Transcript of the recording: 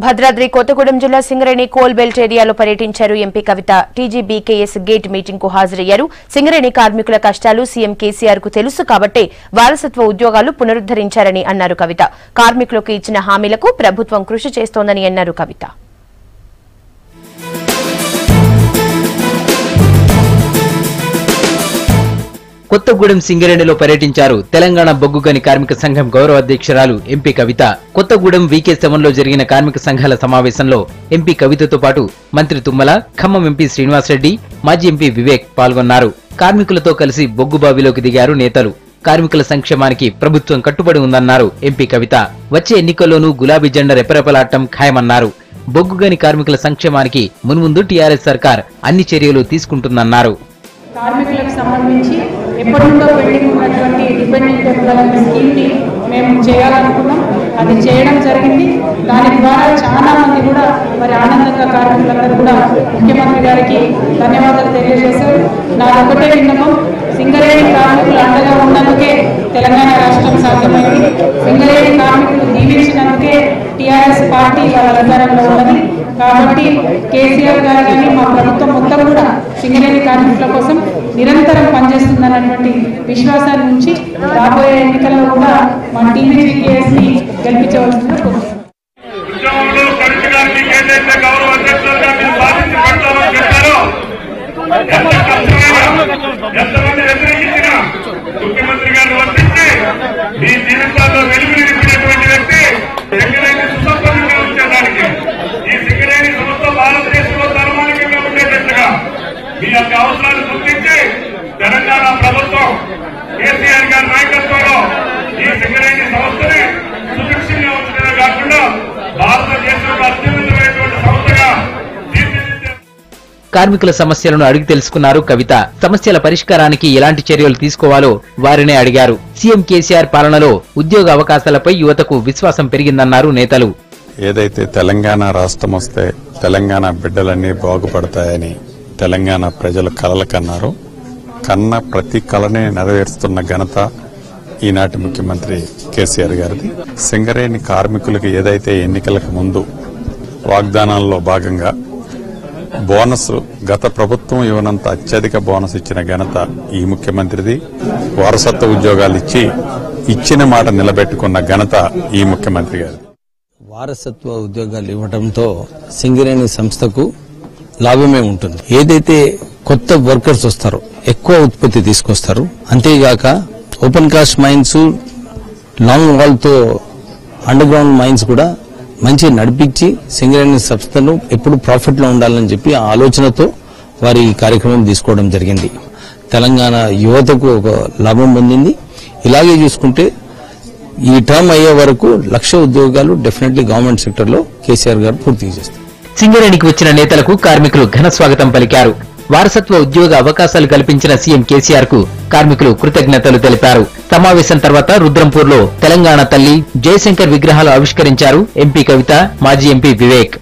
భద్రాద్రి కొత్తగూడెం జిల్లా Singareni coal belt ఏరియాలో పర్యటించారు ఎంపీ కవిత. టీజీబీకేఎస్ గేట్ మీటింగ్ కు హాజరయ్యారు. సింగరేణి కార్మికుల కష్టాలు సీఎం కేసీఆర్ కు తెలుసు కాబట్టే వారసత్వ ఉద్యోగాలు పునరుద్దరించారని అన్నారు కవిత. కార్మికులకు ఇచ్చిన హామీలకు ప్రభుత్వం కృషి చేస్తోందని అన్నారు కవిత. కొత్తగూడెం సింగరేణిలో పర్యటించారు తెలంగాణ బొగ్గు గని కార్మిక సంఘం గౌరవ అధ్యక్షురాలు ఎంపీ కవిత. కొత్తగూడెం VK7 లో జరిగిన కార్మిక సంఘాల సమావేశంలో ఎంపీ కవితతో పాటు మంత్రి తుమ్మల, ఖమ్మం ఎంపీ శ్రీనివాసరెడ్డి, మాజీ ఎంపీ వివేక్ పాల్గొన్నారు. కార్మికులతో కలిసి బొగ్గు బావిలోకి దిగారు నేతలు. కార్మికుల సంక్షేమానికి ప్రభుత్వం కట్టుబడి ఉందన్నారు ఎంపీ కవిత. వచ్చే ఎన్నికల్లోనూ గులాబీ జెండా రెపరెపలాడటం ఖాయమన్నారు. బొగ్గు గని కార్మికుల సంక్షేమానికి మున్ముందు టీఆర్ఎస్ సర్కార్ అన్ని చర్యలు తీసుకుంటుందన్నారు. కార్మికులకు సంబంధించి ఎప్పటి నుండో పెండింగ్ ఉన్నటువంటి డిపెండెంట్ ఎంప్లాయ్మెంట్ స్కీమ్ని మేము చేయాలనుకున్నాం. అది చేయడం జరిగింది. దాని ద్వారా చాలా మంది కూడా మరి ఆనందంగా కార్మికులందరూ కూడా ముఖ్యమంత్రి గారికి ధన్యవాదాలు తెలియజేశారు. నాదొకటే విన్నపం, సింగరేణి కార్మికులు అండగా ఉన్నందుకే తెలంగాణ రాష్ట్రం సాధ్యమైంది. సింగరేణి కార్మికులు దీవించినందుకే టీఆర్ఎస్ పార్టీ వాళ్ళ అధికారంలో ఉన్నది. కాబట్టి కేసీఆర్ గారు కానీ మా ప్రభుత్వం మొత్తం కూడా సింగరేణి కార్మికుల కోసం నిరంతరం పనిచేస్తుందన్నటువంటి విశ్వాసాన్ని నుంచి రాబోయే ఎన్నికల్లో కూడా మా టీజీబీకేఎస్ ని గెలిపించవలసిందిగా కోరుతున్నాం. మీ యొక్క అవసరాలు గుర్తించి తెలంగాణ ప్రభుత్వం కేసీఆర్ గారి నాయకత్వంలో ఈ సింగరేణి సంస్థని సుభిక్షంగా ఉంచడమే కాకుండా భారతదేశంలో అత్యున్నతమైనటువంటి సంస్థగా తీర్చిదిద్దారు. కార్మికుల సమస్యలను అడిగి తెలుసుకున్నారు కవిత. సమస్యల పరిష్కారానికి ఎలాంటి చర్యలు తీసుకోవాలో వారినే అడిగారు. సీఎం కేసీఆర్ పాలనలో ఉద్యోగ అవకాశాలపై యువతకు విశ్వాసం పెరిగిందన్నారు నేతలు. ఏదైతే తెలంగాణ రాష్ట్రం వస్తే తెలంగాణ బిడ్డలన్నీ బాగుపడతాయని తెలంగాణ ప్రజలు కలలు కన్నారు. కన్న ప్రతి కళనే నెరవేరుస్తున్న ఘనత ఈనాటి ముఖ్యమంత్రి కేసీఆర్ గారిది. సింగరేణి కార్మికులకు ఏదైతే ఎన్నికలకు ముందు వాగ్దానాల్లో భాగంగా బోనస్ గత ప్రభుత్వం ఇవ్వనంత అత్యధిక బోనస్ ఇచ్చిన ఘనత ఈ ముఖ్యమంత్రిది. వారసత్వ ఉద్యోగాలు ఇచ్చిన మాట నిలబెట్టుకున్న ఘనత ఈ ముఖ్యమంత్రి గారిది. వారసత్వ ఉద్యోగాలు ఇవ్వడంతో సింగరేణి సంస్థకు లాభమే ఉంటుంది. ఏదైతే కొత్త వర్కర్స్ వస్తారో ఎక్కువ ఉత్పత్తి తీసుకొస్తారు. అంతేగాక open cast mines, long wall తో అండర్ గ్రౌండ్ మైన్స్ కూడా మంచి నడిపించి సింగరేణి సంస్థను ఎప్పుడు ప్రాఫిట్ లో ఉండాలని చెప్పి ఆ ఆలోచనతో వారి ఈ కార్యక్రమం తీసుకోవడం జరిగింది. తెలంగాణ యువతకు ఒక లాభం పొందింది. ఇలాగే చూసుకుంటే ఈ టర్మ్ అయ్యే వరకు 1,00,000 ఉద్యోగాలు డెఫినెట్లీ గవర్నమెంట్ సెక్టర్ లో కేసీఆర్ గారు పూర్తి చేస్తారు. సింగరేణికి వచ్చిన నేతలకు కార్మికులు ఘన స్వాగతం పలికారు. వారసత్వ ఉద్యోగ అవకాశాలు కల్పించిన సీఎం కేసీఆర్ కు కార్మికులు కృతజ్ఞతలు తెలిపారు. సమావేశం తర్వాత రుద్రంపూర్లో తెలంగాణ తల్లి జయశంకర్ విగ్రహాలు ఆవిష్కరించారు ఎంపీ కవిత, మాజీ ఎంపీ వివేక్.